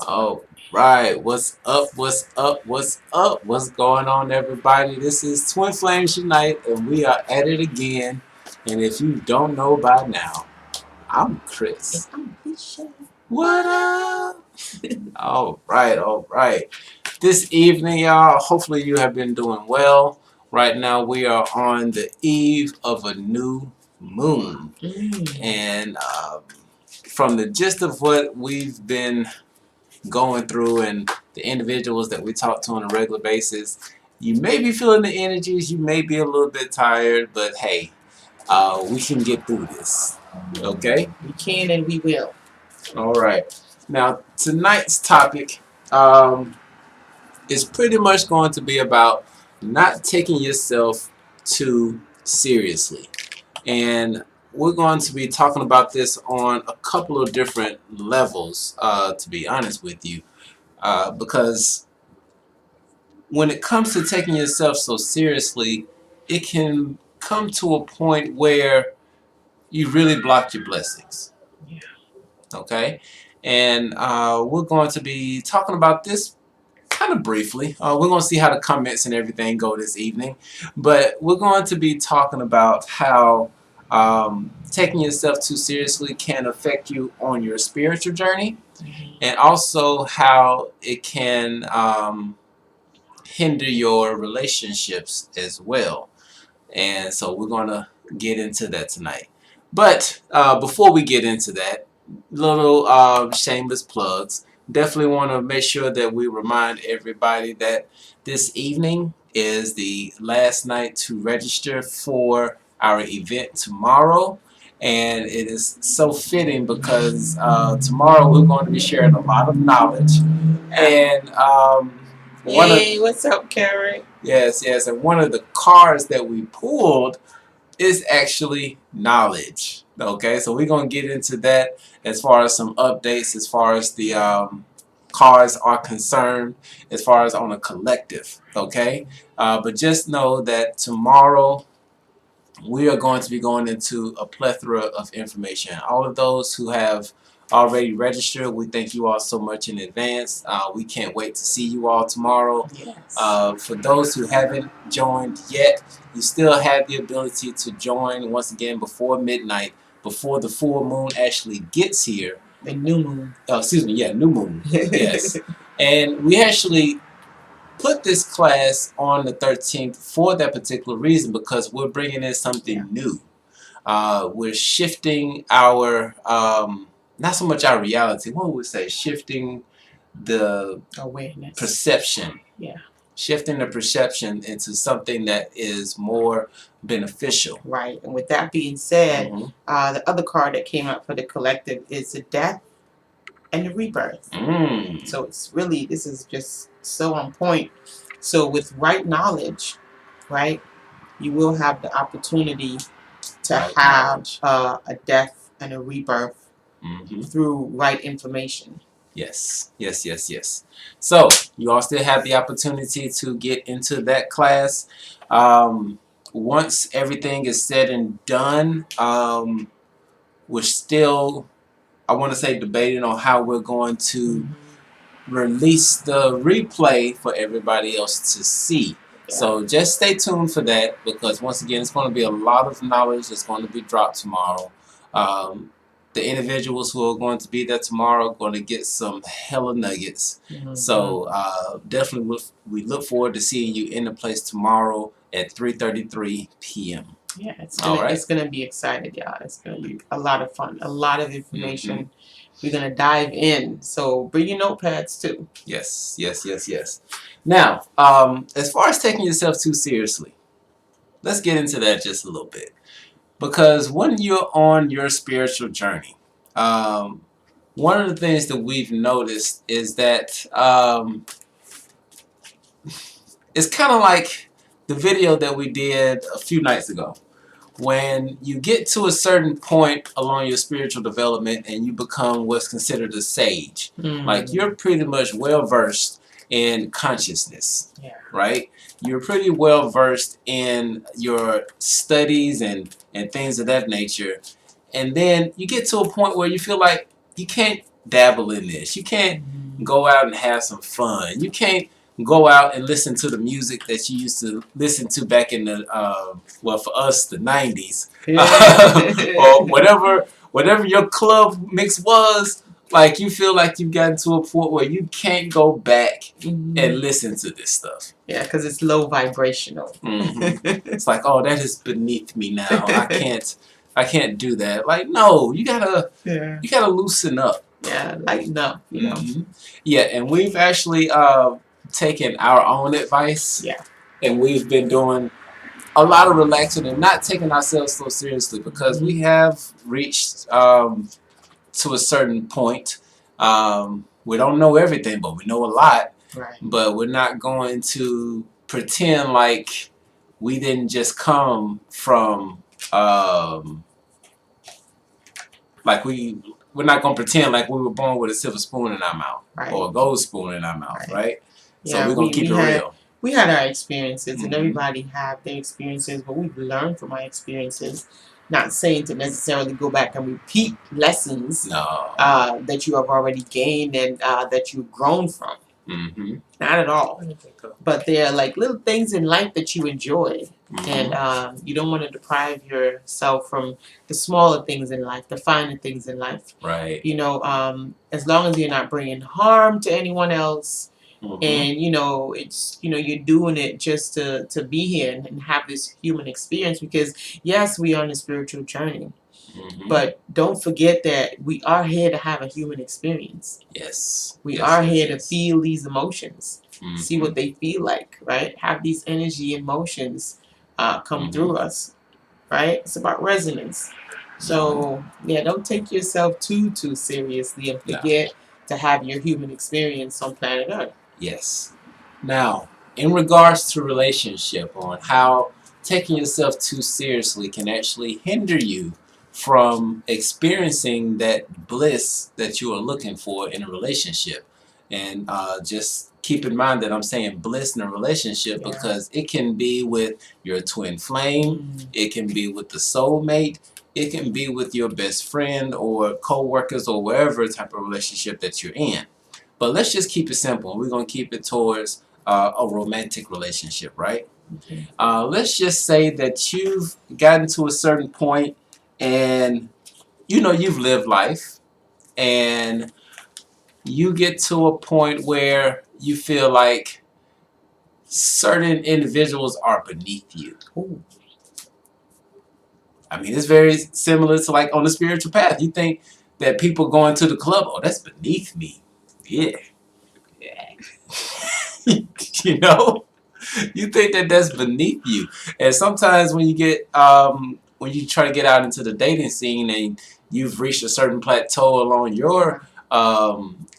All right, what's up? What's up? What's up? What's going on, everybody? This is Twin Flames Unite, and we are at it again. And if you don't know by now, I'm Chris. What up? All right, all right. This evening, y'all, hopefully you have been doing well. Right now, we are on the eve of a new moon. And from the gist of what we've been going through and the individuals that we talk to on a regular basis, you may be feeling the energies, you may be a little bit tired, but hey, we can get through this. Okay? We can and we will. All right. Now, tonight's topic is pretty much going to be about not taking yourself too seriously. And we're going to be talking about this on a couple of different levels, to be honest with you. Because when it comes to taking yourself so seriously, it can come to a point where you really block your blessings. Yeah. Okay? And we're going to be talking about this kind of briefly. We're going to see how the comments and everything go this evening. But we're going to be talking about how taking yourself too seriously can affect you on your spiritual journey, and also how it can hinder your relationships as well. And so we're going to get into that tonight. But before we get into that, little shameless plugs. Definitely want to make sure that we remind everybody that this evening is the last night to register for our event tomorrow. And it is so fitting because tomorrow we're going to be sharing a lot of knowledge. And what's up, Karen? Yes, yes. And one of the cards that we pulled is actually knowledge. Okay, so we're going to get into that as far as some updates as far as the cards are concerned, as far as on a collective. Okay, but just know that tomorrow we are going to be going into a plethora of information. All of those who have already registered, we thank you all so much in advance. We can't wait to see you all tomorrow. Yes. For those who haven't joined yet, you still have the ability to join once again before midnight, before the full moon actually gets here. The new moon. Excuse me, yeah, new moon. Yes. And we actually put this class on the 13th for that particular reason, because we're bringing in something new. We're shifting our, not so much our reality, what would we say, shifting the awareness, perception. Yeah. Shifting the perception into something that is more beneficial. Right. And with that being said, the other card that came up for the collective is the death and the rebirth. So it's really, this is just so on point. So with right knowledge, right, you will have the opportunity to have a death and a rebirth through right information. Yes, yes, yes, yes. So you all still have the opportunity to get into that class. Once everything is said and done, we're still, I want to say, debating on how we're going to release the replay for everybody else to see. Yeah. So just stay tuned for that, because once again, it's going to be a lot of knowledge that's going to be dropped tomorrow. The individuals who are going to be there tomorrow are going to get some hella nuggets. Mm-hmm. So definitely we look forward to seeing you in the place tomorrow at 3:33 p.m. Yeah, it's gonna be exciting, y'all. It's gonna be a lot of fun, a lot of information. Mm-hmm. We're gonna dive in, so bring your notepads too. Yes. Now, as far as taking yourself too seriously, let's get into that just a little bit. Because when you're on your spiritual journey, one of the things that we've noticed is that it's kind of like the video that we did a few nights ago. When you get to a certain point along your spiritual development and you become what's considered a sage, like you're pretty much well versed in consciousness, right? You're pretty well versed in your studies and things of that nature. And then you get to a point where you feel like you can't dabble in this. You can't go out and have some fun. You can't go out and listen to the music that you used to listen to back in the, well, for us, the 90s. Or whatever your club mix was. Like, you feel like you've gotten to a point where you can't go back and listen to this stuff. Yeah, because it's low vibrational. It's like, oh, that is beneath me now. I can't do that. Like, no, you gotta loosen up. Yeah, lighten up, you know. Yeah, and we've actually taken our own advice. Yeah. And we've been doing a lot of relaxing and not taking ourselves so seriously, because we have reached to a certain point. We don't know everything, but we know a lot. Right. But we're not going to pretend like we didn't just come from we're not going to pretend like we were born with a silver spoon in our mouth, or a gold spoon in our mouth, right? Yeah, so we're going to keep it real. We had our experiences, and everybody have their experiences, but we've learned from our experiences. Not saying to necessarily go back and repeat lessons that you have already gained and that you've grown from. Not at all. But they're like little things in life that you enjoy. And you don't want to deprive yourself from the smaller things in life, the finer things in life. Right. You know, as long as you're not bringing harm to anyone else, and it's you're doing it just to be here and have this human experience, because yes, we are on a spiritual journey, but don't forget that we are here to have a human experience. Yes. We are here to feel these emotions, see what they feel like, right? Have these energy emotions come through us, right? It's about resonance. So yeah, don't take yourself too seriously and forget to have your human experience on planet Earth. Yes. Now, in regards to relationship, on how taking yourself too seriously can actually hinder you from experiencing that bliss that you are looking for in a relationship. And just keep in mind that I'm saying bliss in a relationship because it can be with your twin flame, it can be with the soulmate, it can be with your best friend or co-workers or whatever type of relationship that you're in. But let's just keep it simple. We're going to keep it towards a romantic relationship, right? Let's just say that you've gotten to a certain point and, you've lived life and you get to a point where you feel like certain individuals are beneath you. Ooh. I mean, it's very similar to like on the spiritual path. You think that people going to the club, oh, that's beneath me. Yeah. You think that that's beneath you. And sometimes when you get, when you try to get out into the dating scene and you've reached a certain plateau along your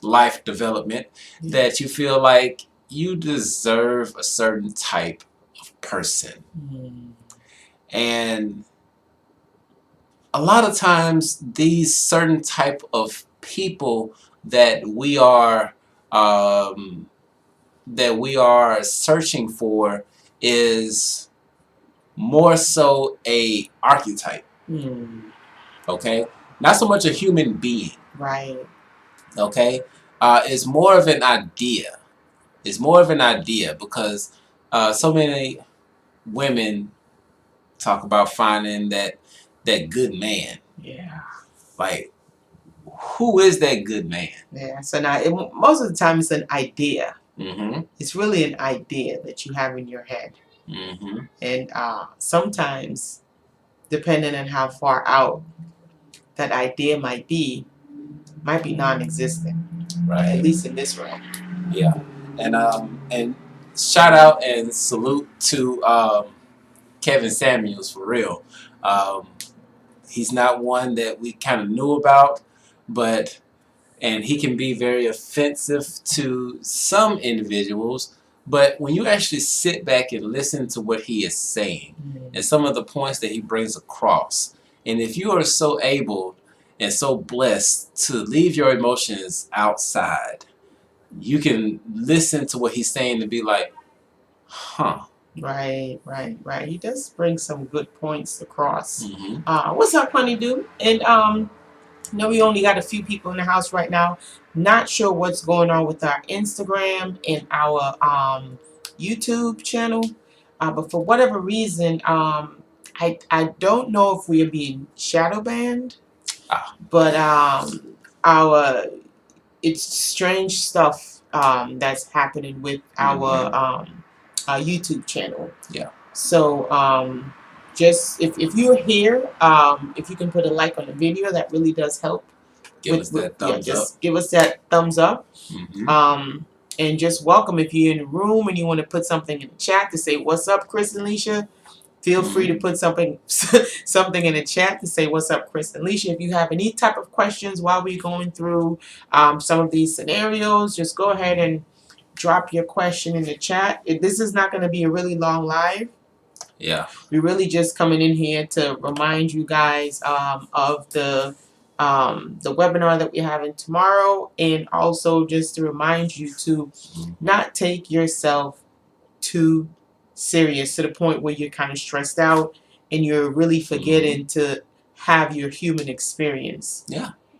life development, that you feel like you deserve a certain type of person. And a lot of times these certain type of people that we are searching for is more so a archetype. Okay, not so much a human being. Right. Okay, is more of an idea. It's more of an idea because so many women talk about finding that good man. Yeah. Like, who is that good man? Yeah. So now, most of the time, it's an idea. Mm-hmm. It's really an idea that you have in your head. Mm-hmm. And sometimes, depending on how far out that idea might be non-existent. Right. At least in this realm. Yeah. And shout out and salute to Kevin Samuels, for real. He's not one that we kind of knew about, and he can be very offensive to some individuals. But when you actually sit back and listen to what he is saying and some of the points that he brings across, and if you are so able and so blessed to leave your emotions outside, you can listen to what he's saying and be like, huh. Right. He does bring some good points across. Mm-hmm. What's up, Honeydew? And know we only got a few people in the house right now. Not sure what's going on with our Instagram and our YouTube channel. But for whatever reason, I don't know if we are being shadow banned. But it's strange stuff that's happening with our YouTube channel. Yeah. So just if you're here, if you can put a like on the video, that really does help. Give us that thumbs up. Just give us that thumbs up. Mm-hmm. And just welcome if you're in the room and you want to put something in the chat to say what's up, Chris and Leisha. Feel free to put something in the chat to say what's up, Chris and Leisha. If you have any type of questions while we're going through some of these scenarios, just go ahead and drop your question in the chat. This is not going to be a really long live. Yeah. We're really just coming in here to remind you guys of the webinar that we're having tomorrow, and also just to remind you to not take yourself too serious to the point where you're kind of stressed out and you're really forgetting to have your human experience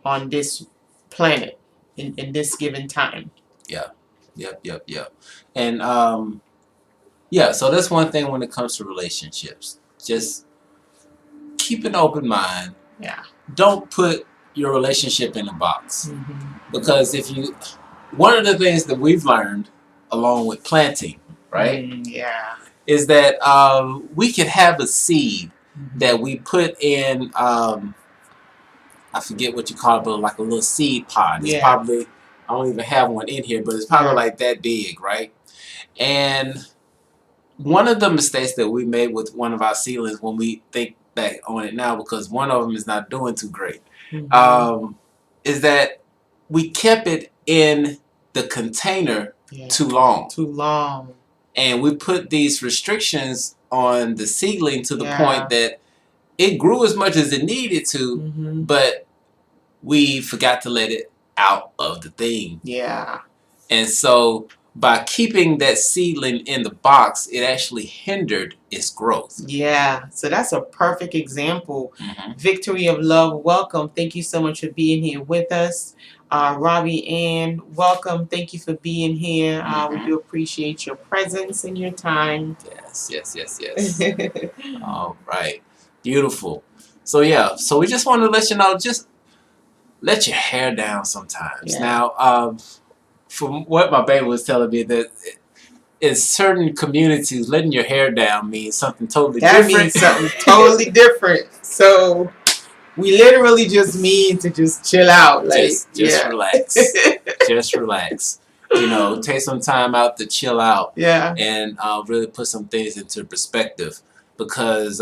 on this planet in this given time. Yeah. Yep. And so that's one thing when it comes to relationships. Just keep an open mind. Yeah. Don't put your relationship in a box. Because one of the things that we've learned along with planting, right? Is that we can have a seed that we put in, I forget what you call it, but like a little seed pod. It's probably, I don't even have one in here, but it's probably like that big, right? And one of the mistakes that we made with one of our seedlings, when we think back on it now, because one of them is not doing too great, is that we kept it in the container too long. And we put these restrictions on the seedling to the point that it grew as much as it needed to, but we forgot to let it out of the thing. Yeah. And so by keeping that seedling in the box, it actually hindered its growth. Yeah. So that's a perfect example. Victory of Love, welcome. Thank you so much for being here with us. Robbie Ann, welcome. Thank you for being here. We do appreciate your presence and your time. Yes. All right. Beautiful. So so we just want to let you know, just let your hair down sometimes. Now, from what my baby was telling me, that in certain communities, letting your hair down means something totally different. That means something totally different. So we literally just mean to just chill out. Like, just relax. Just relax. Take some time out to chill out. Yeah. And really put some things into perspective. Because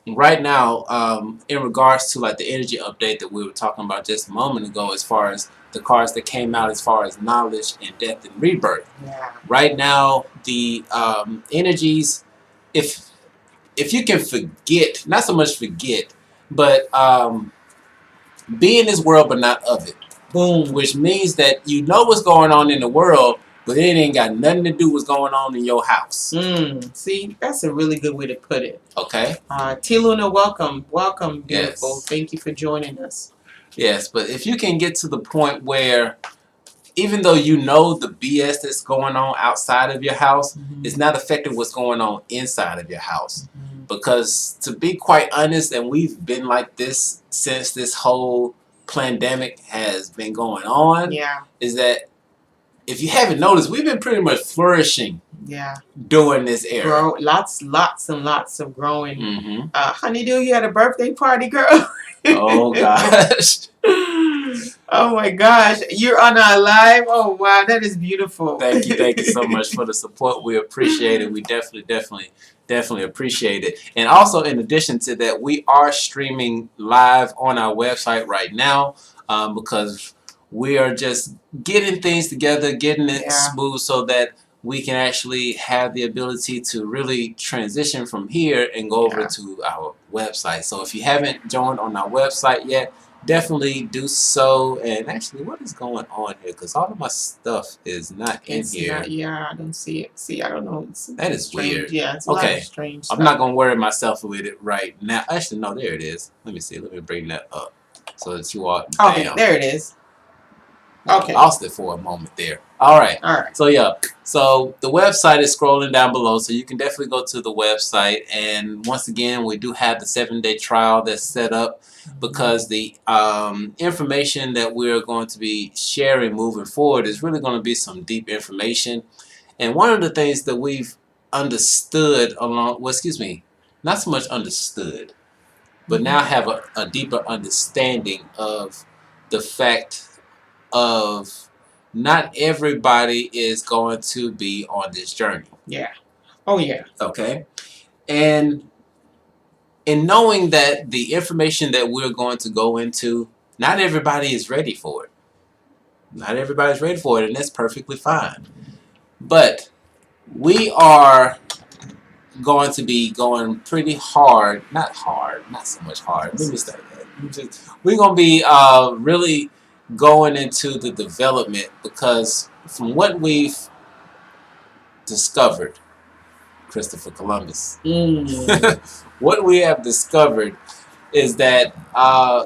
right now, in regards to like the energy update that we were talking about just a moment ago, as far as the cards that came out as far as knowledge and death and rebirth. Right now, the energies, if you can forget, not so much forget, but be in this world but not of it. Boom. Which means that you know what's going on in the world, but it ain't got nothing to do with what's going on in your house. See, that's a really good way to put it. Okay. T. Luna, welcome. Welcome, beautiful. Thank you for joining us. Yes, but if you can get to the point where even though you know the BS that's going on outside of your house, it's not affecting what's going on inside of your house. Because to be quite honest, and we've been like this since this whole pandemic has been going on, is that if you haven't noticed, we've been pretty much flourishing during this era. Lots and lots of growing. Honeydew, you had a birthday party, girl? Oh, gosh. Oh, my gosh. You're on our live? Oh, wow. That is beautiful. Thank you so much for the support. We appreciate it. We definitely appreciate it. And also, in addition to that, we are streaming live on our website right now because we are just getting things together, getting it smooth so that we can actually have the ability to really transition from here and go over to our website. So if you haven't joined on our website yet, definitely do so. And actually, what is going on here? Because all of my stuff is not in here. I don't see it. See, I don't know. That is strange. weird. Yeah, it's a lot of strange stuff. I'm not going to worry myself with it right now. Actually, no, there it is. Let me see. Let me bring that up so that you all... Okay, there it is. Okay. I lost it for a moment there. All right. So, yeah. So, the website is scrolling down below. So, you can definitely go to the website. And once again, we do have the 7-day trial that's set up because the information that we're going to be sharing moving forward is really going to be some deep information. And one of the things that we've understood along... Well, excuse me. Not so much understood. But now have a deeper understanding of the fact of not everybody is going to be on this journey. Yeah. Oh, yeah. Okay. And in knowing that the information that we're going to go into, not everybody is ready for it. Not everybody's ready for it, and that's perfectly fine. But we are going to be going pretty hard. Not so much hard. Let me start that. We're going to be really going into the development because from what we've discovered, Christopher Columbus, what we have discovered is that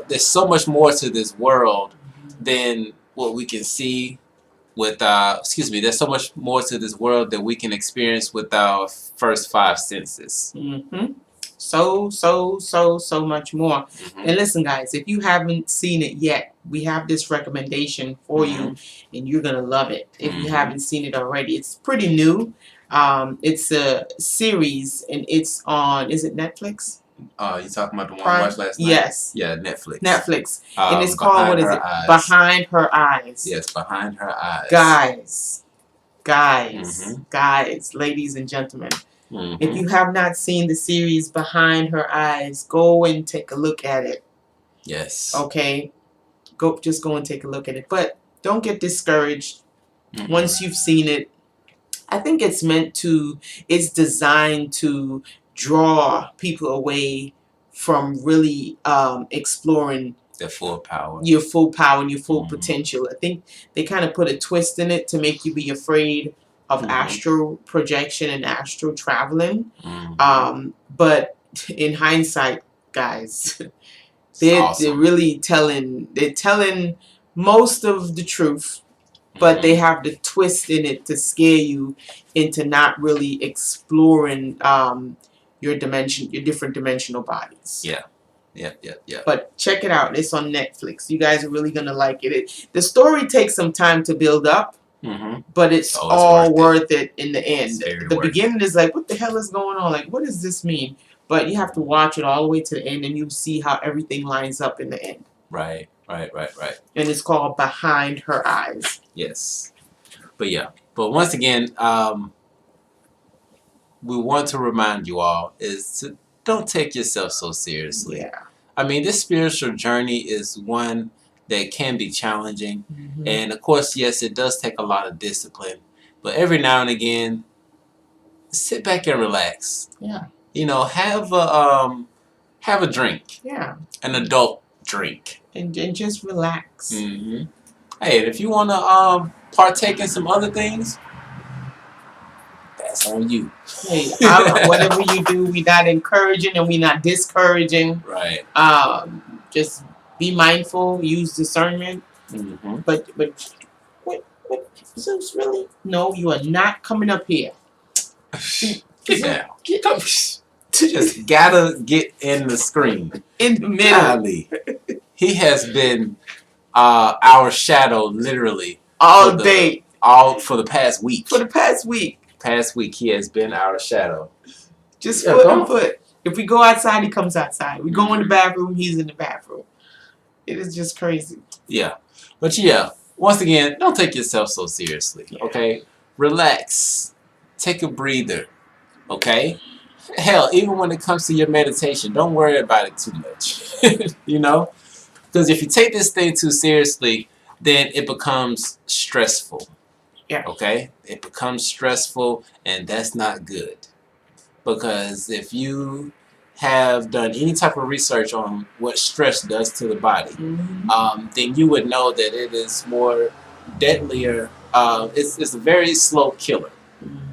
there's so much more to this world than what we can see with there's so much more to this world that we can experience with our first 5 senses. So much more. And listen, guys, if you haven't seen it yet, we have this recommendation for you, and you're gonna love it. If you haven't seen it already, it's pretty new. It's a series, and it's on. Is it Netflix? You talking about the one I watched last night? Yes. Yeah, Netflix. And it's called, what is it? Behind Her Eyes. Yes, Behind Her Eyes. Guys, ladies and gentlemen. If you have not seen the series Behind Her Eyes, go and take a look at it. Yes. Okay? Just go and take a look at it. But don't get discouraged once you've seen it. I think it's designed to draw people away from really exploring their full power. Your full power and your full potential. I think they kind of put a twist in it to make you be afraid of astral projection and astral traveling. But in hindsight, guys, they're really telling most of the truth, but they have the twist in it to scare you into not really exploring your different dimensional bodies. Yeah. But check it out. It's on Netflix. You guys are really gonna like it. The story takes some time to build up. But it's all worth it in the end. The beginning is like, what the hell is going on? Like, what does this mean? But you have to watch it all the way to the end, and you see how everything lines up in the end. Right. And it's called Behind Her Eyes. Yes. But once again, we want to remind you all is to don't take yourself so seriously. Yeah. I mean, this spiritual journey is one that can be challenging. And of course, yes, it does take a lot of discipline. But every now and again, sit back and relax. Yeah. You know, have a drink. Yeah. An adult drink. And just relax. Hey, and if you want to partake in some other things, that's on you. Hey, whatever you do, we're not encouraging and we're not discouraging. Right. Just be mindful, use discernment. But So it's really, no, you are not coming up here. Get down. Come. Just gotta get in the screen. In the middle. Golly. He has been our shadow literally all day. For the past week. For the past week. Past week he has been our shadow. Just foot and foot. If we go outside, he comes outside. We go in the bathroom, he's in the bathroom. It is just crazy. Yeah. But yeah, once again, don't take yourself so seriously. Okay? Relax. Take a breather. Okay? Hell, even when it comes to your meditation, don't worry about it too much. You know? Because if you take this thing too seriously, then it becomes stressful. Yeah. Okay? It becomes stressful, and that's not good. Because if you have done any type of research on what stress does to the body, then you would know that it is more deadlier. It's a very slow killer.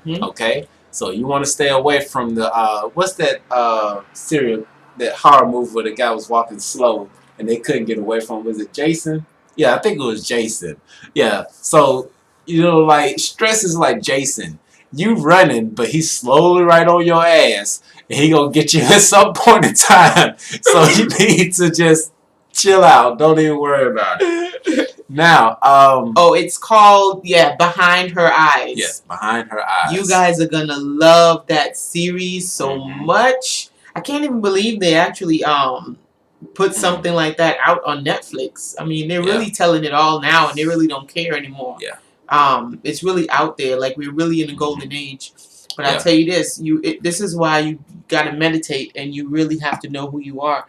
Okay? So you want to stay away from the, what's that that horror movie where the guy was walking slow and they couldn't get away from him? Was it Jason? Yeah, I think it was Jason. Yeah, so, you know, like, stress is like Jason. You running, but he's slowly right on your ass, and he gonna get you at some point in time. So you need to just chill out. Don't even worry about it. Now, oh, it's called Behind Her Eyes. Yes, Behind Her Eyes. You guys are gonna love that series so much. I can't even believe they actually put something like that out on Netflix. I mean, they're really telling it all now, and they really don't care anymore. Yeah. It's really out there. Like, we're really in the golden age. But I tell you this, this is why you gotta meditate, and you really have to know who you are.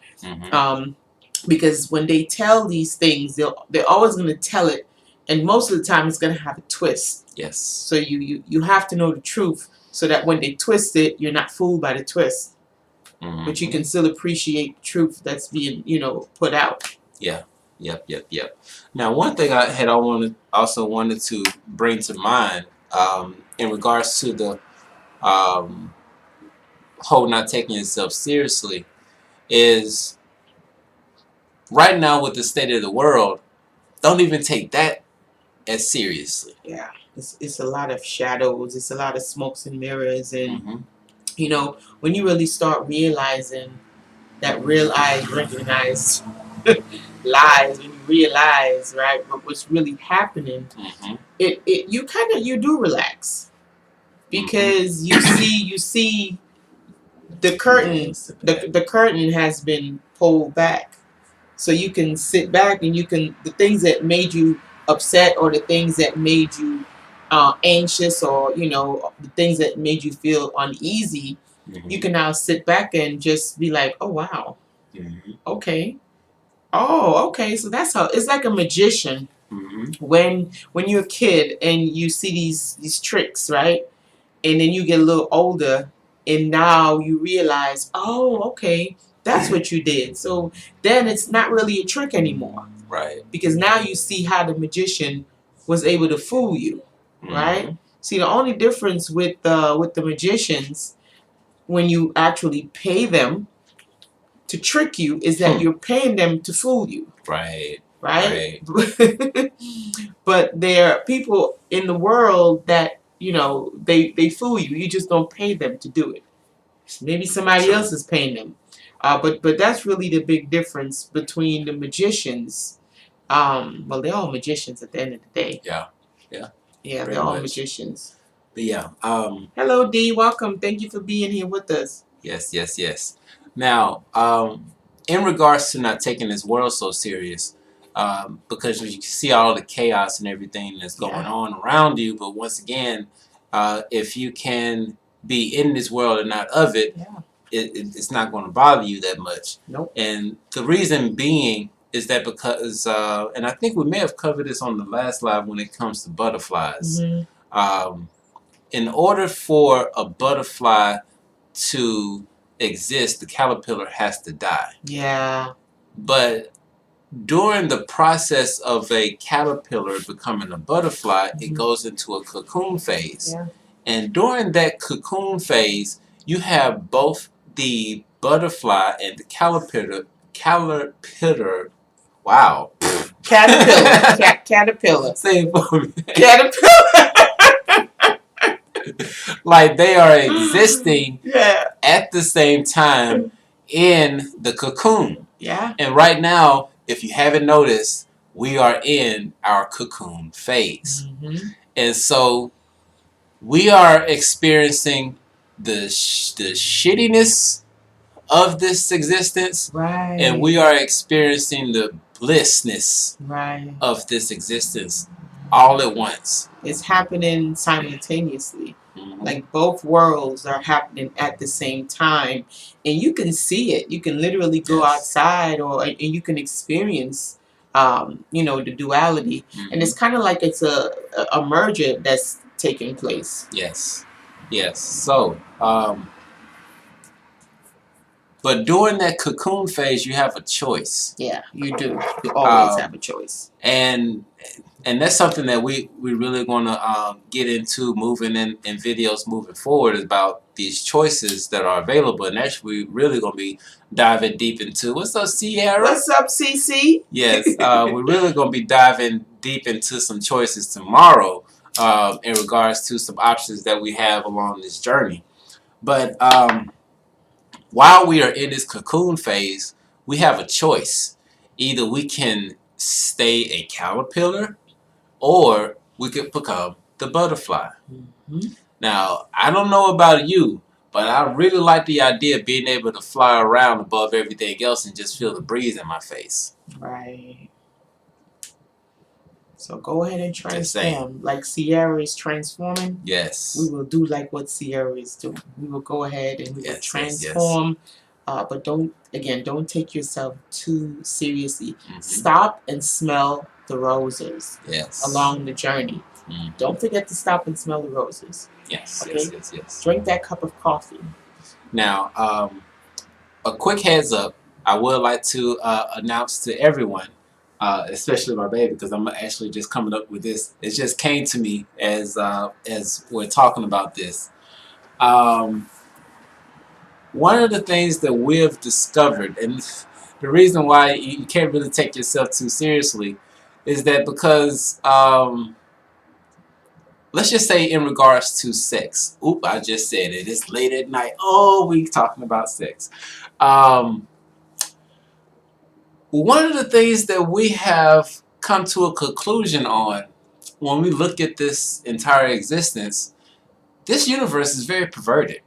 Because when they tell these things, they're always gonna tell it, and most of the time it's gonna have a twist. Yes. So you have to know the truth, so that when they twist it, you're not fooled by the twist. But you can still appreciate the truth that's being, put out. Yeah. Yep. Now, one thing I also wanted to bring to mind in regards to the whole not taking yourself seriously is right now with the state of the world, don't even take that as seriously. Yeah, it's a lot of shadows. It's a lot of smokes and mirrors, and when you really start realizing that real eyes recognize lies, when you realize, right, what's really happening, you do relax, because you see the curtain. The curtain has been pulled back, so you can sit back and the things that made you upset, or the things that made you anxious, or the things that made you feel uneasy, you can now sit back and just be like, oh wow, okay. Oh, okay. So that's how it's like a magician. When you're a kid and you see these tricks, right? And then you get a little older, and now you realize, oh, okay, that's what you did. So then it's not really a trick anymore, right? Because now you see how the magician was able to fool you, right? See, the only difference with the magicians, when you actually pay them to trick you, is that you're paying them to fool you. Right. But there are people in the world that, they fool you. You just don't pay them to do it. Maybe somebody else is paying them. But that's really the big difference between the magicians. Well, they're all magicians at the end of the day. Yeah, they're all magicians. But yeah. Hello, Dee. Welcome. Thank you for being here with us. Yes. Now, in regards to not taking this world so serious, because you can see all the chaos and everything that's going on around you, but once again, if you can be in this world and not of it, it's not going to bother you that much. Nope. And the reason being is that because, and I think we may have covered this on the last live when it comes to butterflies. In order for a butterfly to exist, the caterpillar has to die. Yeah. But during the process of a caterpillar becoming a butterfly, it goes into a cocoon phase. Yeah. And during that cocoon phase, you have both the butterfly and the caterpillar. Wow. Caterpillar. Caterpillar. Say it for me. Caterpillar. like they are existing yeah. at the same time in the cocoon. Yeah. And right now, if you haven't noticed, we are in our cocoon phase. Mm-hmm. And so we are experiencing the shittiness of this existence, Right. and we are experiencing the blissness right. of this existence all at once. It's happening simultaneously. Mm-hmm. Like both worlds are happening at the same time, and you can see it. You can literally go outside, and you can experience, the duality. Mm-hmm. And it's kind of like it's a merger that's taking place. Yes, yes. So, but during that cocoon phase, you have a choice. Yeah, you do. You always have a choice. And that's something that we really going to get into moving in videos moving forward, is about these choices that are available. And actually, we're really going to be diving deep into. What's up, Sierra? What's up, CC? Yes, we're really going to be diving deep into some choices tomorrow in regards to some options that we have along this journey. But while we are in this cocoon phase, we have a choice. Either we can stay a caterpillar, or we could become the butterfly. Mm-hmm. Now, I don't know about you, but I really like the idea of being able to fly around above everything else and just feel the breeze in my face. Right. So go ahead and transform. Like Sierra is transforming. Yes. We will do like what Sierra is doing. We will go ahead and we will transform. Yes. But don't take yourself too seriously. Mm-hmm. Stop and smell the roses. Yes. Along the journey. Mm-hmm. Don't forget to stop and smell the roses. Yes. Okay? Yes. Drink that cup of coffee. Now, a quick heads up. I would like to announce to everyone, especially my baby, because I'm actually just coming up with this. It just came to me as we're talking about this. One of the things that we've discovered, and the reason why you can't really take yourself too seriously, is that because, let's just say in regards to sex. Oop, I just said it. It's late at night. Oh, we talking about sex. One of the things that we have come to a conclusion on when we look at this entire existence, this universe is very perverted.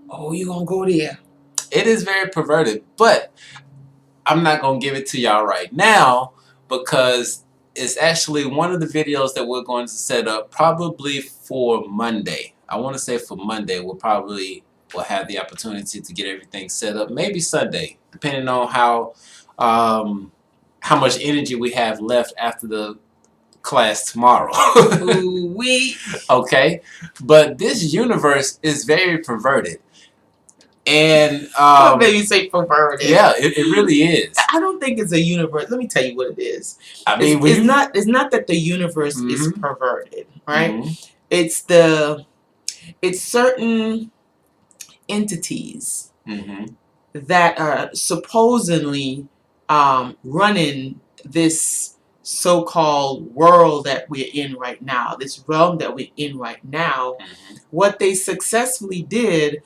Oh, you gonna go there? It is very perverted, but I'm not gonna give it to y'all right now because it's actually one of the videos that we're going to set up probably for Monday. I want to say for Monday we'll have the opportunity to get everything set up. Maybe Sunday, depending on how much energy we have left after the class tomorrow. Okay, but this universe is very perverted. And what made you say perverted? Yeah, it really is. I don't think it's a universe. Let me tell you what it is. I mean, it's not that the universe mm-hmm. is perverted, right? Mm-hmm. It's certain entities mm-hmm. that are supposedly running this so-called world that we're in right now, this realm that we're in right now. Mm-hmm. What they successfully did,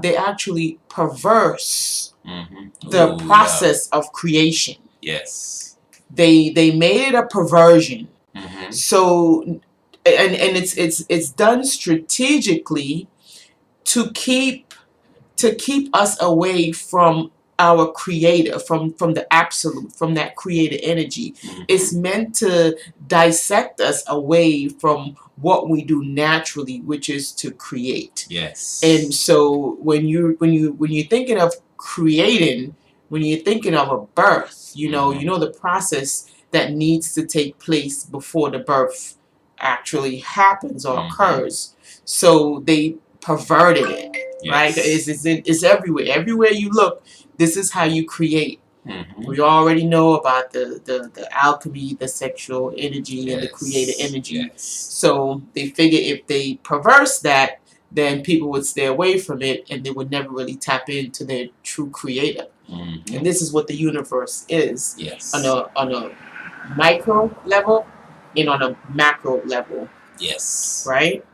they actually perverse mm-hmm. the process of creation. Yes. They made it a perversion. Mm-hmm. So, and it's done strategically to keep us away from our creator, from the absolute, from that creator energy. Mm-hmm. It's meant to dissect us away from what we do naturally, which is to create. Yes. And so when you're thinking of creating, when you're thinking of a birth, you know the process that needs to take place before the birth actually happens or mm-hmm. occurs. So they perverted it, yes. right? It's everywhere. Everywhere you look, this is how you create. Mm-hmm. We already know about the alchemy, the sexual energy, yes. and the creative energy. Yes. So they figure if they perverse that, then people would stay away from it, and they would never really tap into their true creator. Mm-hmm. And this is what the universe is, yes. on a micro level and on a macro level. Yes. Right?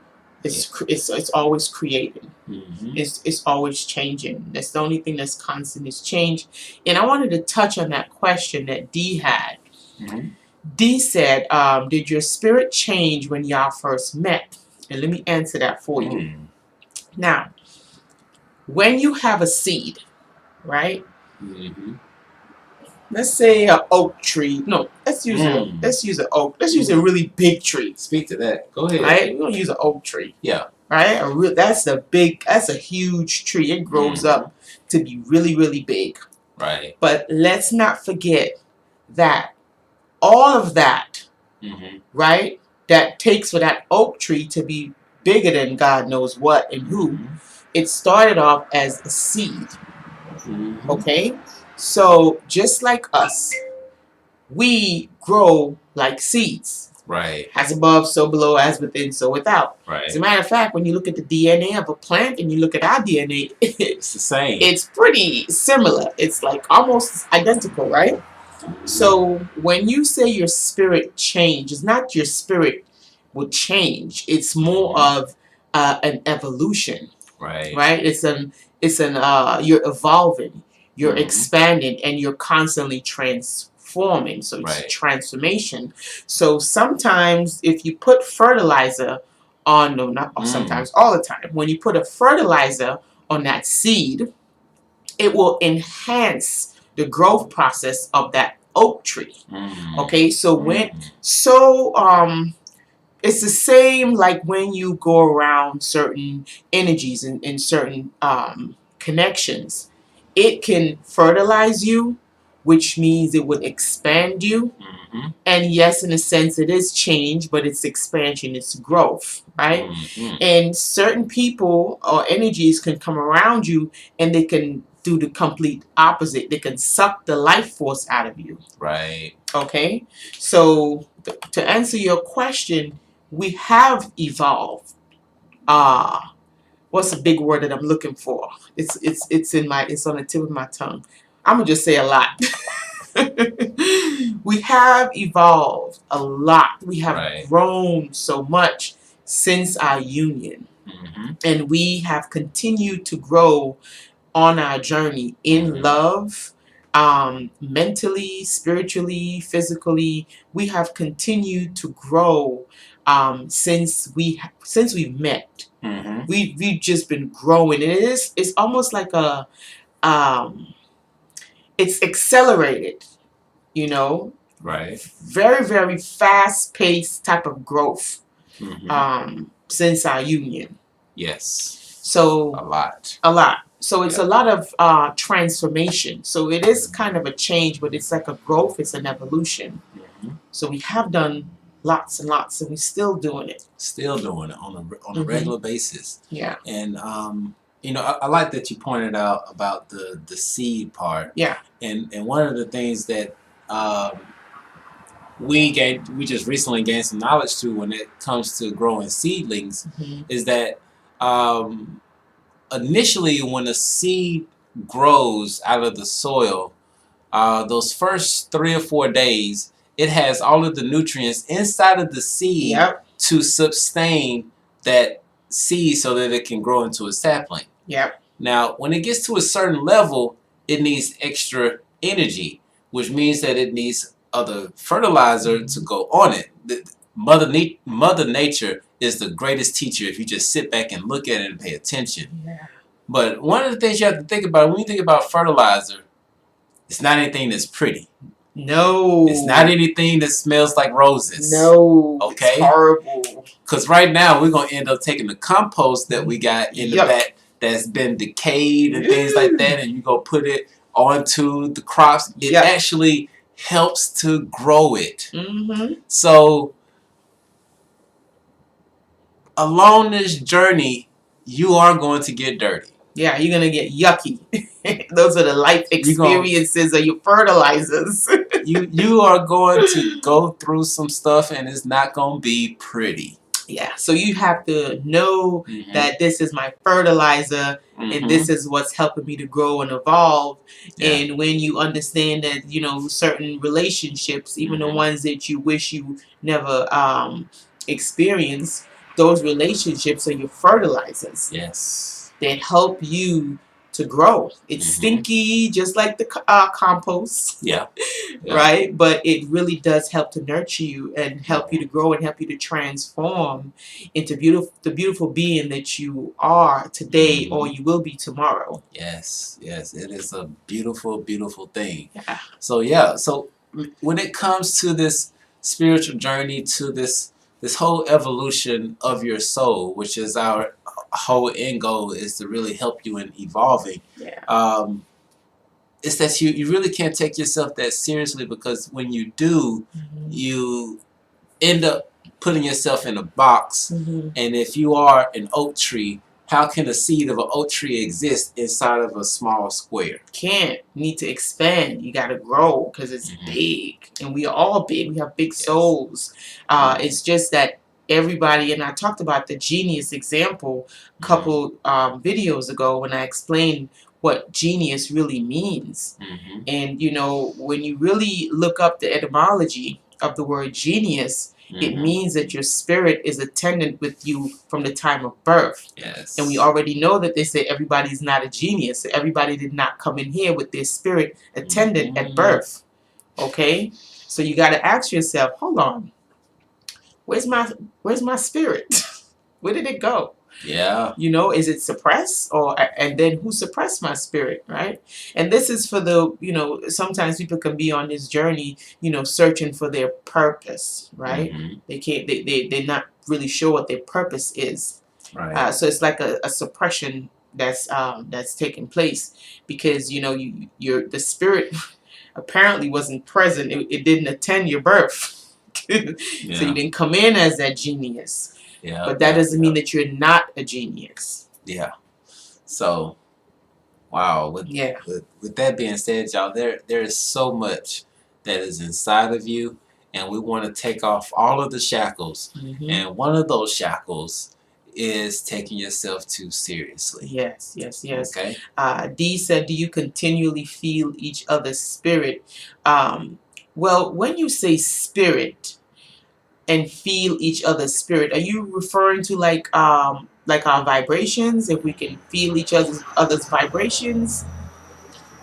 It's always creating. It's always changing. That's the only thing that's constant is change. And I wanted to touch on that question that D had. D said, did your spirit change when y'all first met? And let me answer that for you. Now, when you have a seed, right? Let's say an oak tree. No, let's use an oak. Let's use a really big tree. Speak to that. Go ahead. Right? We're gonna use an oak tree. Yeah. Right? That's a huge tree. It grows up to be really, really big. Right. But let's not forget that all of that, right, that takes for that oak tree to be bigger than God knows what and who, it started off as a seed. Okay? So just like us, we grow like seeds. Right. As above, so below, as within, so without. Right. As a matter of fact, when you look at the DNA of a plant and you look at our DNA, it's the same. It's pretty similar. It's like almost identical, right? So when you say your spirit change, it's not your spirit will change. It's more of an evolution. Right. Right? You're evolving, you're expanding, and you're constantly transforming. So it's transformation. So sometimes if you put fertilizer on, no, not sometimes, all the time, when you put a fertilizer on that seed, it will enhance the growth process of that oak tree. Okay, so it's the same like when you go around certain energies and certain connections. It can fertilize you, which means it would expand you. And yes, in a sense, it is change, but it's expansion, it's growth, right? And certain people or energies can come around you and they can do the complete opposite. They can suck the life force out of you. Right. Okay? So to answer your question, we have evolved. What's a big word that I'm looking for? It's on the tip of my tongue. I'm gonna just say a lot. We have evolved a lot. We have grown so much since our union. And we have continued to grow on our journey in love, mentally, spiritually, physically. We have continued to grow since we've met. We've just been growing, and it's almost like it's accelerated, you know. Right. Very, very fast-paced type of growth since our union. Yes. So a lot. So it's a lot of transformation. So it is kind of a change, but it's like a growth. It's an evolution. So we have done lots and lots, and we're still doing it. Still doing it on a regular basis. Yeah. And I like that you pointed out about the seed part. Yeah. And one of the things that we just recently gained some knowledge to when it comes to growing seedlings is that initially when a seed grows out of the soil, those first 3 or 4 days, it has all of the nutrients inside of the seed to sustain that seed so that it can grow into a sapling. Now, when it gets to a certain level, it needs extra energy, which means that it needs other fertilizer to go on it. Mother Nature is the greatest teacher if you just sit back and look at it and pay attention. But one of the things you have to think about when you think about fertilizer, it's not anything that's pretty. No. It's not anything that smells like roses. No. Okay? It's horrible. Because right now we're going to end up taking the compost that we got in the back that's been decayed and things like that, and you go put it onto the crops. It actually helps to grow it. So along this journey, you are going to get dirty. Yeah, you're going to get yucky. Those are the life experiences of your fertilizers. you are going to go through some stuff, and it's not going to be pretty. Yeah, so you have to know that this is my fertilizer and this is what's helping me to grow and evolve. And when you understand that, certain relationships, even the ones that you wish you never experienced, those relationships are your fertilizers. Yes. That help you to grow. It's stinky, just like the compost. Yeah. Right? But it really does help to nurture you and help you to grow and help you to transform into the beautiful being that you are today or you will be tomorrow. Yes, yes. It is a beautiful, beautiful thing. Yeah. So when it comes to this spiritual journey, to this whole evolution of your soul, which is our whole end goal, is to really help you in evolving. Yeah. It's that you really can't take yourself that seriously, because when you do, you end up putting yourself in a box. And if you are an oak tree, how can a seed of an oak tree exist inside of a small square? Can't. Need to expand. You got to grow because it's big. And we are all big. We have big souls. It's just that everybody, and I talked about the genius example a couple videos ago when I explained what genius really means. And, you know, when you really look up the etymology of the word genius, it means that your spirit is attendant with you from the time of birth. Yes. And we already know that they say everybody's not a genius. Everybody did not come in here with their spirit attendant at birth. Okay? So you got to ask yourself, hold on. Where's my spirit? Where did it go? Yeah. You know, is it suppressed? And then who suppressed my spirit, right? And this is for the, you know, sometimes people can be on this journey, you know, searching for their purpose, right? They can't, they're not really sure what their purpose is. Right. So it's like a suppression that's taking place because, you know, the spirit apparently wasn't present. It didn't attend your birth. So you didn't come in as that genius. Yeah, but that doesn't mean that you're not a genius. Yeah. So, wow. With that being said, y'all, there is so much that is inside of you, and we want to take off all of the shackles. And one of those shackles is taking yourself too seriously. Yes. Okay. Dee said, "Do you continually feel each other's spirit?" Well, when you say spirit and feel each other's spirit, are you referring to like our vibrations? If we can feel each other's vibrations?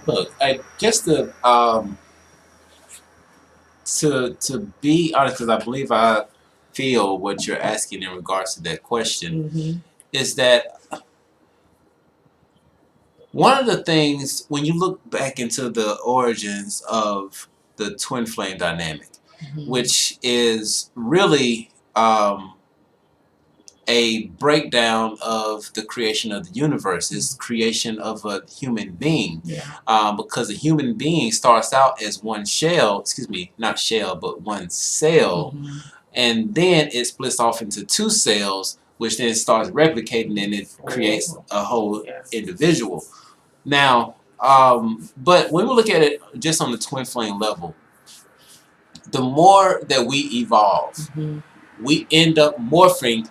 Look, I guess to be honest, because I believe I feel what you're asking in regards to that question, is that one of the things, when you look back into the origins of the twin flame dynamic, which is really a breakdown of the creation of the universe, is creation of a human being. Because a human being starts out as one shell, not shell, but one cell, and then it splits off into two cells, which then starts replicating, and it creates a whole individual. Now, but when we look at it just on the twin flame level, the more that we evolve, we end up morphing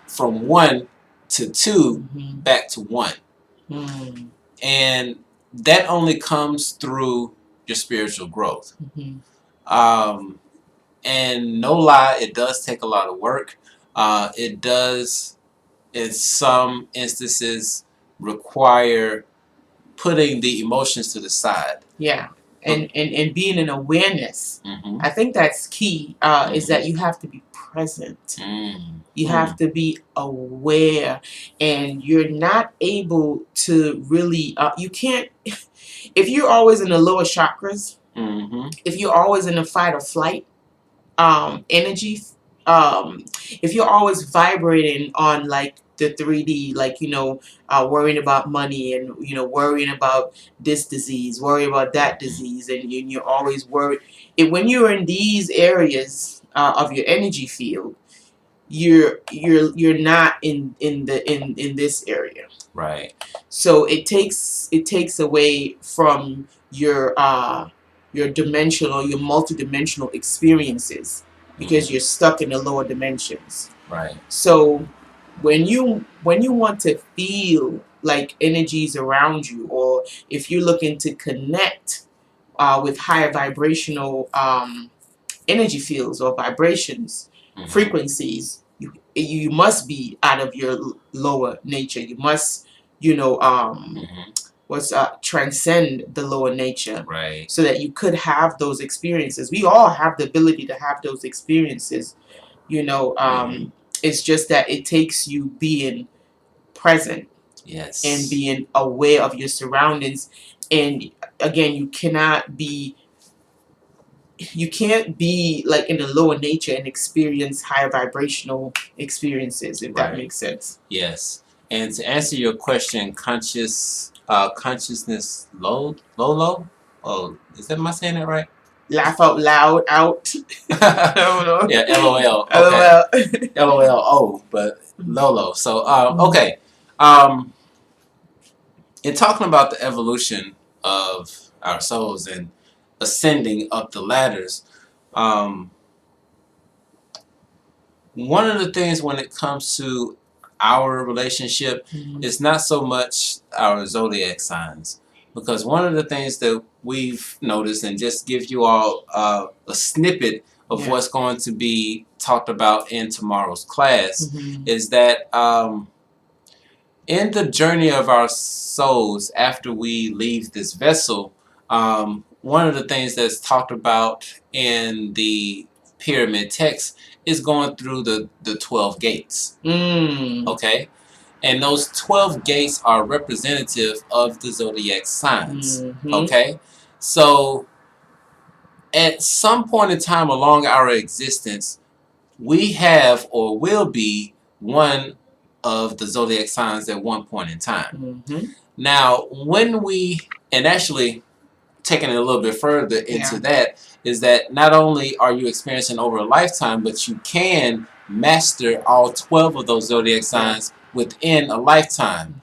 from 1 to 2 back to 1. And that only comes through your spiritual growth. And no lie, it does take a lot of work. It does, in some instances, require putting the emotions to the side. And being in awareness. I think that's key, is that you have to be present. You have to be aware, and you're not able to really, you can't, if you're always in the lower chakras, if you're always in the fight or flight energy, if you're always vibrating on like the 3D, like, you know, worrying about money and, you know, worrying about this disease, worrying about that disease, and you're always worried. When you're in these areas of your energy field, you're not in this area. Right. So it takes away from your dimensional, your multidimensional experiences, because you're stuck in the lower dimensions. Right. So when you want to feel like energies around you, or if you're looking to connect with higher vibrational energy fields or vibrations, frequencies, you must be out of your lower nature. You must, transcend the lower nature, right, so that you could have those experiences. We all have the ability to have those experiences. It's just that it takes you being present, yes, and being aware of your surroundings. And again, you can't be like in the lower nature and experience higher vibrational experiences, if that makes sense. Yes. And to answer your question, consciousness low? Oh, am I saying that right? Laugh out loud out. Yeah, LOL. Okay. LOL. But Lolo. So okay. In talking about the evolution of our souls and ascending up the ladders, one of the things when it comes to our relationship is not so much our zodiac signs, because one of the things that we've noticed, and just give you all a snippet of what's going to be talked about in tomorrow's class, is that in the journey of our souls after we leave this vessel, one of the things that's talked about in the pyramid text is going through the 12 gates. Okay? And those 12 gates are representative of the zodiac signs. Okay? So at some point in time along our existence, we have or will be one of the zodiac signs at one point in time. Now, and actually taking it a little bit further into that, is that not only are you experiencing over a lifetime, but you can master all 12 of those zodiac signs within a lifetime.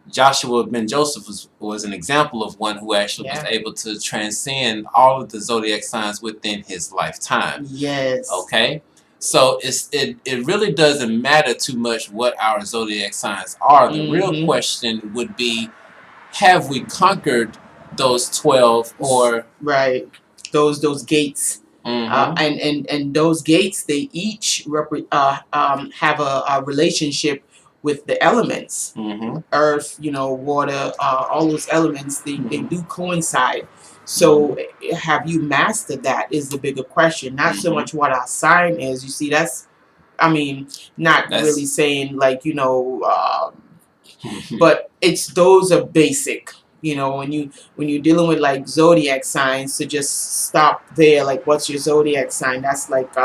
Joshua ben Joseph was an example of one who actually was able to transcend all of the zodiac signs within his lifetime. Yes. Okay? So it really doesn't matter too much what our zodiac signs are. The real question would be, have we conquered those 12 or those gates? And those gates, they each have a relationship with the elements. Earth, water, all those elements, they do coincide. So have you mastered that is the bigger question. Not so much what our sign is. You see, that's really saying like, but those are basic. When you're dealing with like zodiac signs, to just stop there, like what's your zodiac sign? That's like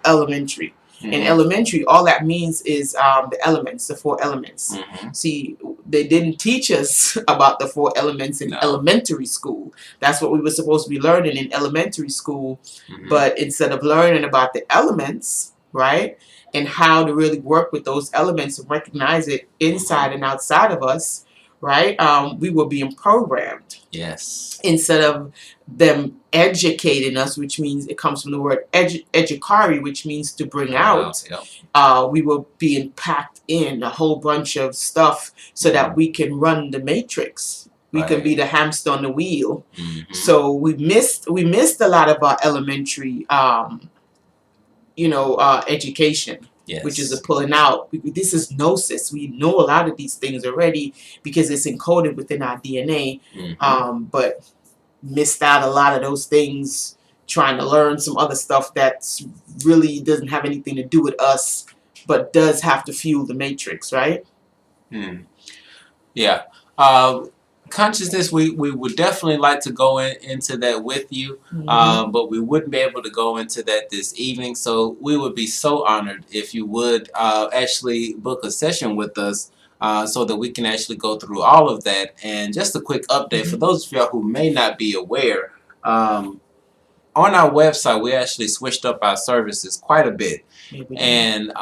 elementary. In elementary, all that means is the elements, the 4 elements. See, they didn't teach us about the 4 elements in elementary school. That's what we were supposed to be learning in elementary school. But instead of learning about the elements, right, and how to really work with those elements and recognize it inside and outside of us, right, we were being programmed. Yes. Instead of them educating us, which means it comes from the word educare, which means to bring out. We were being packed in a whole bunch of stuff so that we can run the matrix. We can be the hamster on the wheel. So we missed a lot of our elementary, education. Yes. Which is a pulling out. This is gnosis. We know a lot of these things already because it's encoded within our DNA. But missed out a lot of those things trying to learn some other stuff that really doesn't have anything to do with us, but does have to fuel the matrix, right? Yeah. Consciousness, we would definitely like to go into that with you, but we wouldn't be able to go into that this evening. So we would be so honored if you would actually book a session with us so that we can actually go through all of that. And just a quick update for those of y'all who may not be aware, on our website, we actually switched up our services quite a bit. And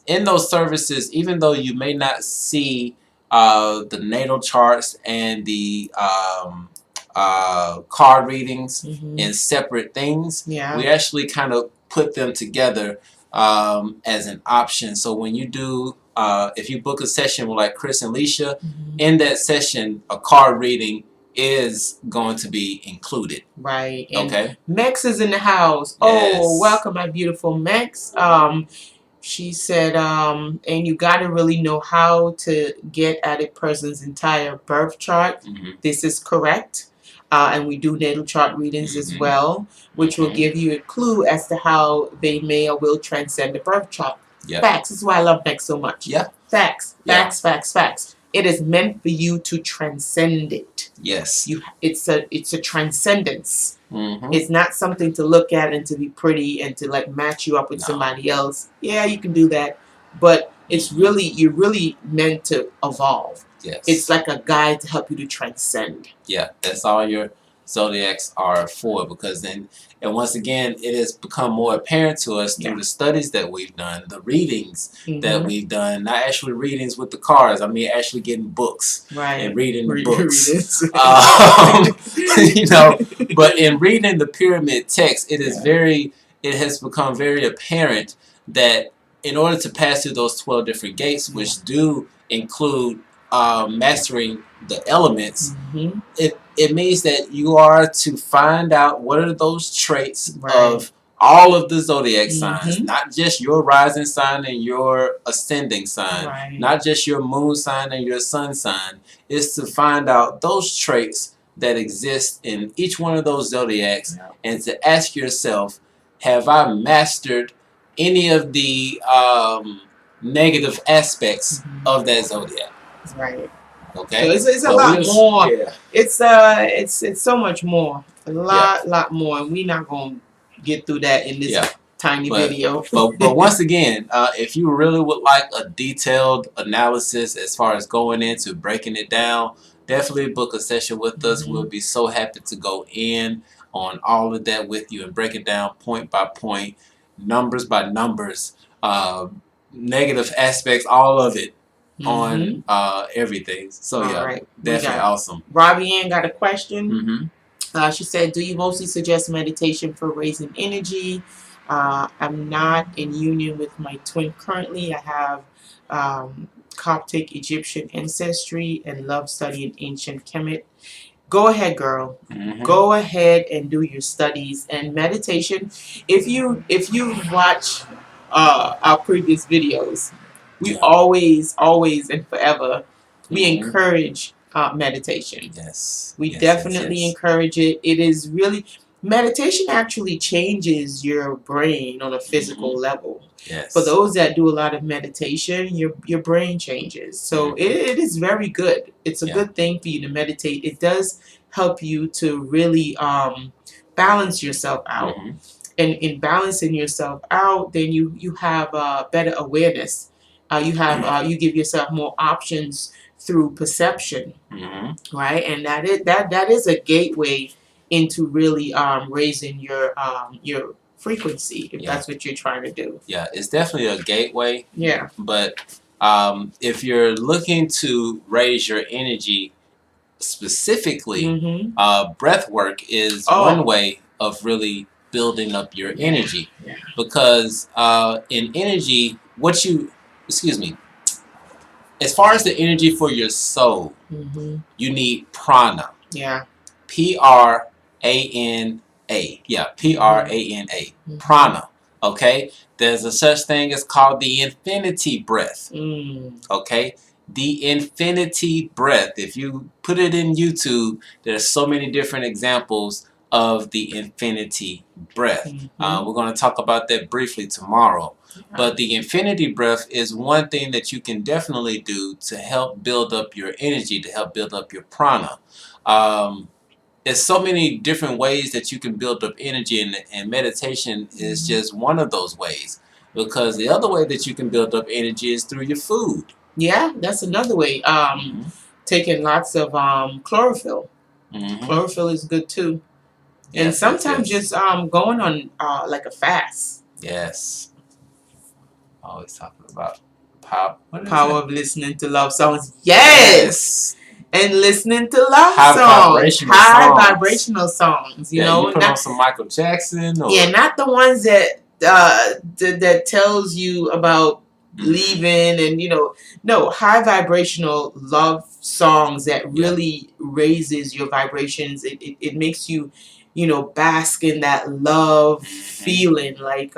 in those services, even though you may not see the natal charts and the card readings in separate things, we actually kind of put them together as an option. So when you do, if you book a session with like Chris and Leisha, in that session, a card reading is going to be included. Right. And Mex is in the house. Yes. Oh, welcome, my beautiful Mex. She said, and you got to really know how to get at a person's entire birth chart. This is correct. And we do natal chart readings as well, which will give you a clue as to how they may or will transcend the birth chart. Facts. This is why I love Beck so much. Facts. Facts, facts, facts. It is meant for you to transcend it. Yes. It's a transcendence. It's not something to look at and to be pretty and to like match you up with somebody else. Yeah, you can do that, but it's really, you're really meant to evolve. Yes. It's like a guide to help you to transcend. Yeah, that's all your zodiacs are for, because then, and once again, it has become more apparent to us through the studies that we've done, the readings that we've done, not actually readings with the cards, I mean actually getting books and reading the books. You know, but in reading the pyramid text, it is it has become very apparent that in order to pass through those 12 different gates, which do include mastering the elements, it means that you are to find out what are those traits of all of the zodiac signs, not just your rising sign and your ascending sign, not just your moon sign and your sun sign. It's to find out those traits that exist in each one of those zodiacs and to ask yourself, have I mastered any of the negative aspects of that zodiac? Right. Okay. So it's a lot more. Yeah. It's so much more. A lot more. And we're not gonna get through that in this tiny video. but once again, if you really would like a detailed analysis as far as going into breaking it down, definitely book a session with us. We'll be so happy to go in on all of that with you and break it down point by point, numbers by numbers, negative aspects, all of it. On everything. So definitely awesome. Robbie Ann got a question. She said, do you mostly suggest meditation for raising energy? I'm not in union with my twin currently. I have Coptic Egyptian ancestry and love studying ancient Kemet. Go ahead, girl. Go ahead and do your studies and meditation. If you watch our previous videos, we always and forever, we encourage meditation. Yes. We definitely encourage it. It is really, meditation actually changes your brain on a physical level. Yes. For those that do a lot of meditation, your brain changes. So it is very good. It's a good thing for you to meditate. It does help you to really balance yourself out. And in balancing yourself out, then you have better awareness. You give yourself more options through perception, right? And that is a gateway into really raising your frequency, if that's what you're trying to do. Yeah, it's definitely a gateway. Yeah. But if you're looking to raise your energy specifically, breath work is one way of really building up your energy. Because in energy, as far as the energy for your soul, you need prana. Prana. Prana. Prana. Okay? There's a such thing as called the infinity breath. Okay? The infinity breath. If you put it in YouTube, there's so many different examples of the infinity breath. We're going to talk about that briefly tomorrow. But the infinity breath is one thing that you can definitely do to help build up your energy, to help build up your prana. There's so many different ways that you can build up energy, and meditation is just one of those ways. Because the other way that you can build up energy is through your food. Yeah, that's another way. Taking lots of chlorophyll. Chlorophyll is good too. And sometimes just going on like a fast. Yes. Always talking about power of listening to love songs. Yes. And listening to love songs. High vibrational songs. You know, you put on some Michael Jackson. Or... Yeah, not the ones that that tells you about leaving and no, high vibrational love songs that really raises your vibrations. It makes you bask in that love feeling, like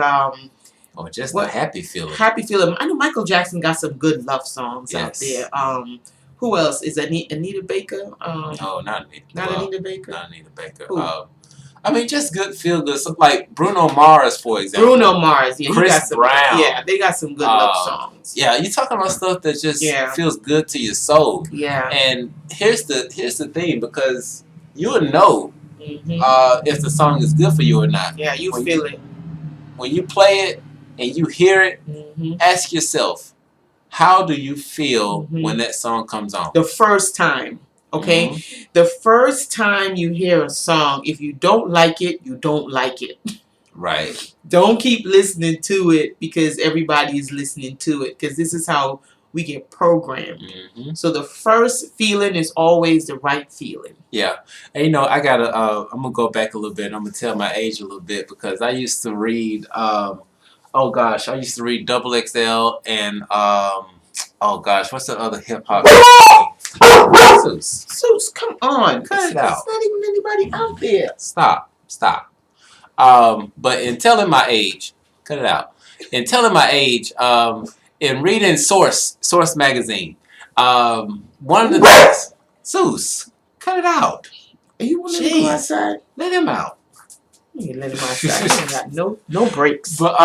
Or just a happy feeling. Happy feeling. I know Michael Jackson got some good love songs out there. Who else? Is Anita Baker? No, not Anita. Not Anita Baker? Not Anita Baker. I mean, just good, feel good. So, like Bruno Mars, for example. Bruno Mars, yeah. Chris Brown. Yeah, they got some good love songs. Yeah, you're talking about stuff that just feels good to your soul. Yeah. And here's the thing, because you'll know if the song is good for you or not. Yeah, you feel it. When you play it and you hear it, ask yourself, how do you feel when that song comes on? The first time. Okay? The first time you hear a song, if you don't like it, you don't like it. Right. Don't keep listening to it because everybody is listening to it, because this is how we get programmed. So the first feeling is always the right feeling. Yeah. And you know, I gotta I'm gonna go back a little bit and I'm gonna tell my age a little bit, because I used to read oh gosh, I used to read XXL and oh gosh, what's the other hip hop? Zeus, come on. Cut it out. There's not even anybody out there. Stop. But in telling my age, cut it out. In telling my age, in reading Source Magazine, one of the things, Zeus, cut it out. Are you want to go outside? Let him out. You can let him outside. He ain't got no breaks. But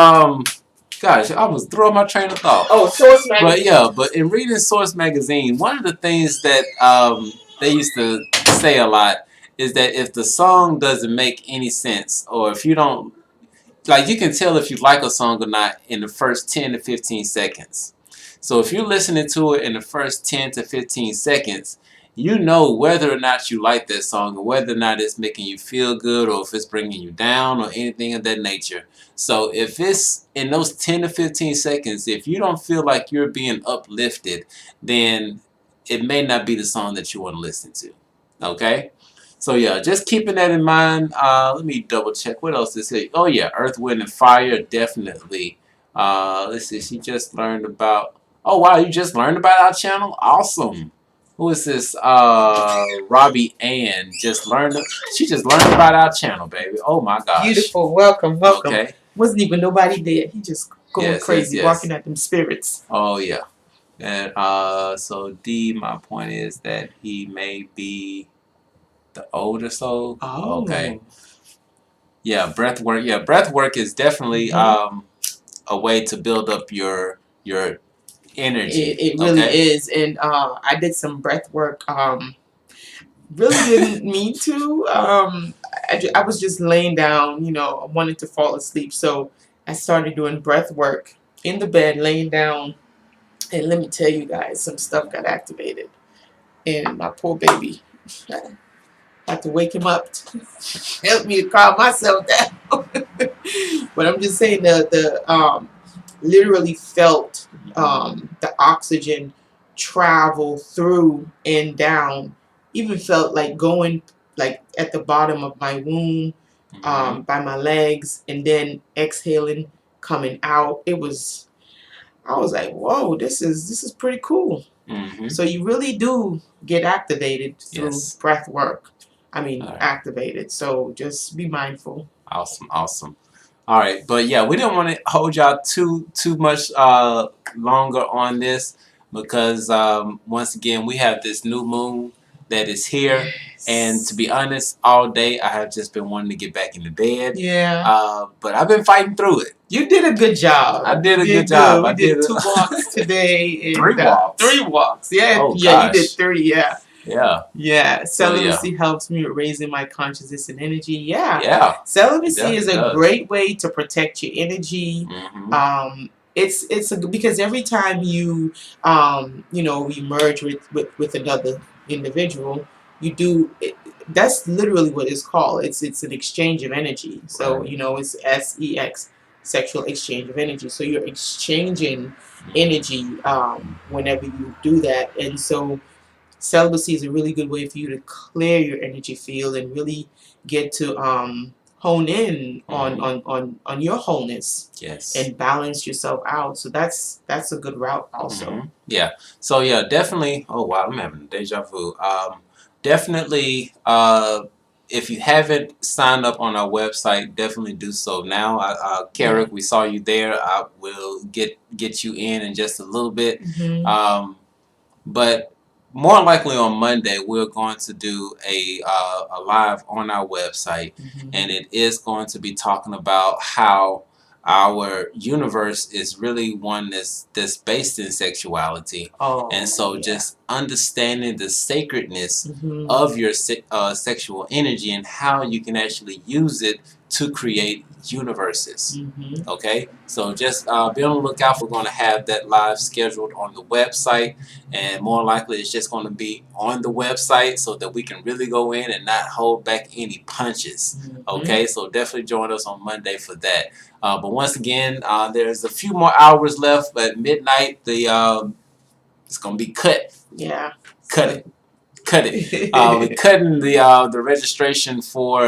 gosh, I was throwing my train of thought. Oh, Source Magazine. But in reading Source Magazine, one of the things that they used to say a lot is that if the song doesn't make any sense, or if you don't, like, you can tell if you like a song or not in the first 10 to 15 seconds. So if you're listening to it in the first 10 to 15 seconds, you know whether or not you like that song, or whether or not it's making you feel good, or if it's bringing you down, or anything of that nature. So if it's in those 10 to 15 seconds, if you don't feel like you're being uplifted, then it may not be the song that you want to listen to. Okay? So yeah, just keeping that in mind. Let me double check. What else is here? Oh yeah, Earth, Wind, and Fire, definitely. Let's see, she just learned about... Oh wow, you just learned about our channel? Awesome. Who is this? Robbie Ann just learned. She just learned about our channel, baby. Oh my gosh. Beautiful. Welcome. Okay. Wasn't even nobody there. He just going crazy, barking at them spirits. Oh yeah. And so D, my point is that he may be the older soul. Oh. Okay. Yeah, breath work. Yeah, breath work is definitely a way to build up your energy. It really is. And I did some breath work. Really didn't mean to. I was just laying down, you know, I wanted to fall asleep. So I started doing breath work in the bed, laying down. And let me tell you guys, some stuff got activated. And my poor baby, I had to wake him up to help me to calm myself down. But I'm just saying the literally felt the oxygen travel through and down. Even felt like going like at the bottom of my womb, by my legs, and then exhaling, coming out. I was like, whoa, this is pretty cool. So you really do get activated through breath work. I mean, activated. So just be mindful. Awesome. All right, but yeah, we didn't want to hold y'all too much longer on this, because once again we have this new moon that is here, and to be honest, all day I have just been wanting to get back into bed. Yeah. But I've been fighting through it. You did a good job. I did a good job. I did 2 walks today. And, 3 walks. 3 walks. Yeah. Oh, yeah. gosh. You did 3. Yeah. Yeah. Celibacy helps me with raising my consciousness and energy. Yeah. Celibacy is a great way to protect your energy. It's because every time you you merge with another individual, you do that's literally what it's called. It's an exchange of energy. So it's SEX, sexual exchange of energy. So you're exchanging energy whenever you do that. And so celibacy is a really good way for you to clear your energy field and really get to hone in on your wholeness. Yes. And balance yourself out. So that's a good route also. Yeah. So yeah, definitely. Oh wow, I'm having a deja vu. Definitely, if you haven't signed up on our website, definitely do so now. Carrick, we saw you there. I will get you in just a little bit. But more likely on Monday, we're going to do a live on our website, and it is going to be talking about how our universe is really one that's based in sexuality, and so just understanding the sacredness of your sexual energy and how you can actually use it to create universes. Okay, so just be on the lookout. We're going to have that live scheduled on the website, and more likely it's just going to be on the website so that we can really go in and not hold back any punches. Okay, so definitely join us on Monday for that. But once again, there's a few more hours left, but midnight it's going to be cut. Yeah. Cut it. We're cutting the registration for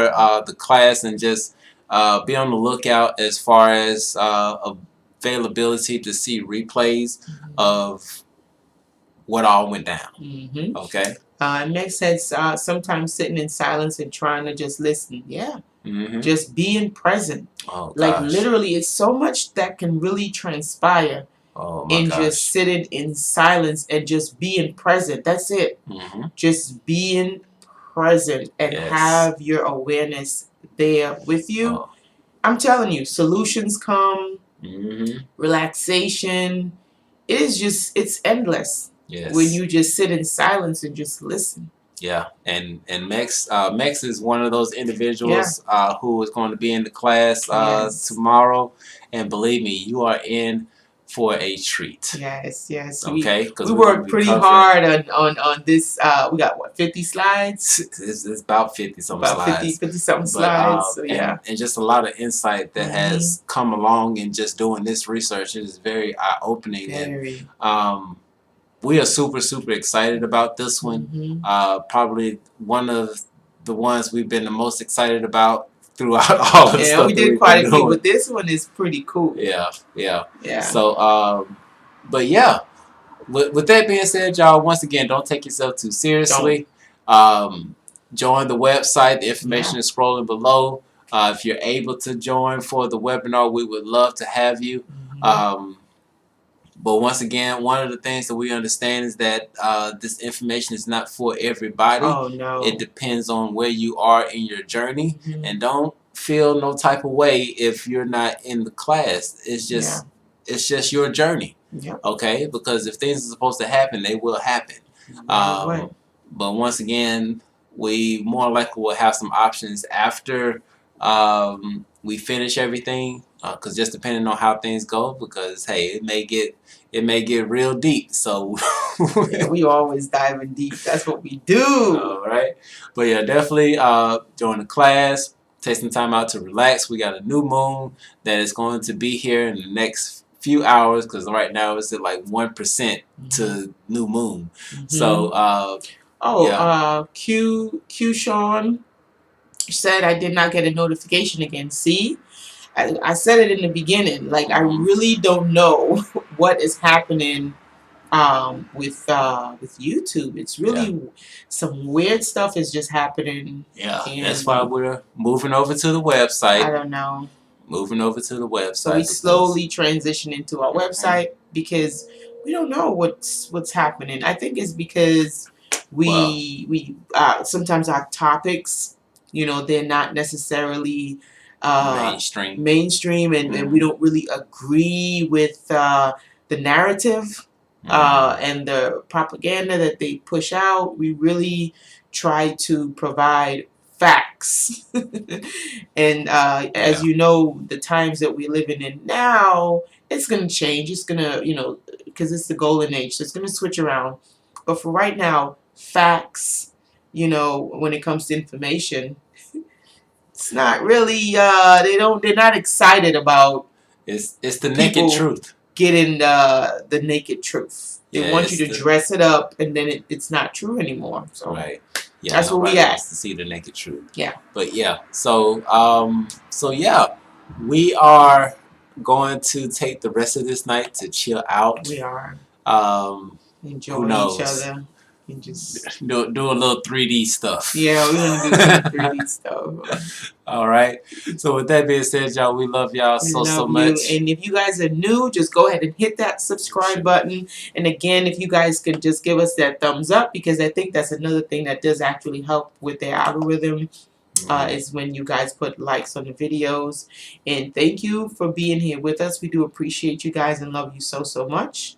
the class, and just be on the lookout as far as availability to see replays of what all went down. Okay. Next says sometimes sitting in silence and trying to just listen. Yeah. Just being present. Oh, like literally, it's so much that can really transpire in just sitting in silence and just being present. That's it. Just being present and have your awareness there with you. I'm telling you, solutions come. Relaxation. It is just, it's endless. When you just sit in silence and just listen. Yeah, and Mex is one of those individuals who is going to be in the class tomorrow, and believe me, you are in for a treat. Yes. Okay, we worked pretty hard on this. We got what, 50 slides? It's about 50 something slides. 50 something slides. So and just a lot of insight that has come along in just doing this research. It is very eye opening. Very. And we are super excited about this one. Probably one of the ones we've been the most excited about throughout all the stuff. We did quite a few, but this one is pretty cool. Yeah. So, but yeah, with that being said, y'all, once again, don't take yourself too seriously. Join the website. The information is scrolling below. If you're able to join for the webinar, we would love to have you. But once again, one of the things that we understand is that this information is not for everybody. Oh, no. It depends on where you are in your journey. And don't feel no type of way if you're not in the class. It's just your journey. Okay? Because if things are supposed to happen, they will happen. But once again, we more likely will have some options after we finish everything. Because just depending on how things go, because hey, it may get real deep. So we always diving deep. That's what we do. All right, but yeah, definitely join the class. Take some time out to relax. We got a new moon that is going to be here in the next few hours. Because right now it's at like 1% to new moon. So Q Sean said I did not get a notification again. See. I said it in the beginning. Like I really don't know what is happening with YouTube. It's really some weird stuff is just happening. And that's why we're moving over to the website. I don't know. Moving over to the website. So we slowly transition into our website because we don't know what's happening. I think it's because we sometimes our topics, they're not necessarily mainstream and we don't really agree with the narrative and the propaganda that they push out. We really try to provide facts. And as you know, the times that we're living in now, it's going to change. It's going to, because it's the golden age, so it's going to switch around. But for right now, facts, when it comes to information, it's not really. They're not excited about. It's the naked truth. Getting the naked truth. They want you to dress it up, and then it's not true anymore. So that's where we at. To see the naked truth. Yeah. But yeah, so we are going to take the rest of this night to chill out. We are. Enjoying each other. and just do a little 3D stuff. Yeah, we're gonna do some 3D stuff. All right. So with that being said, y'all, we love y'all so much. And if you guys are new, just go ahead and hit that subscribe button. And again, if you guys could just give us that thumbs up, because I think that's another thing that does actually help with the algorithm. Is when you guys put likes on the videos. And thank you for being here with us. We do appreciate you guys and love you so much.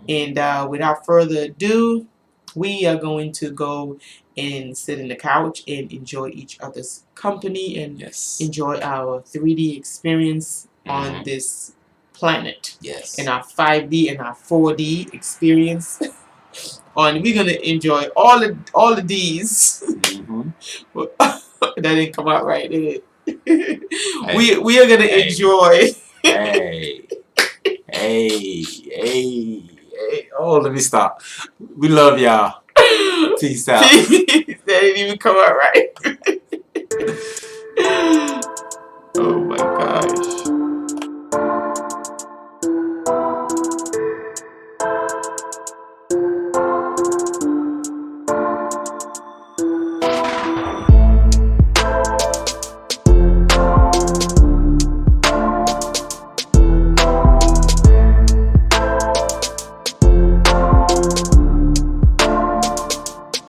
And without further ado, we are going to go and sit in the couch and enjoy each other's company and enjoy our 3D experience on this planet. Yes. And our 5D and our 4D experience. We're gonna enjoy all of these. That didn't come out right, did it? Hey. We are gonna enjoy. Hey. Oh, let me stop. We love y'all. Peace out. That didn't even come out right.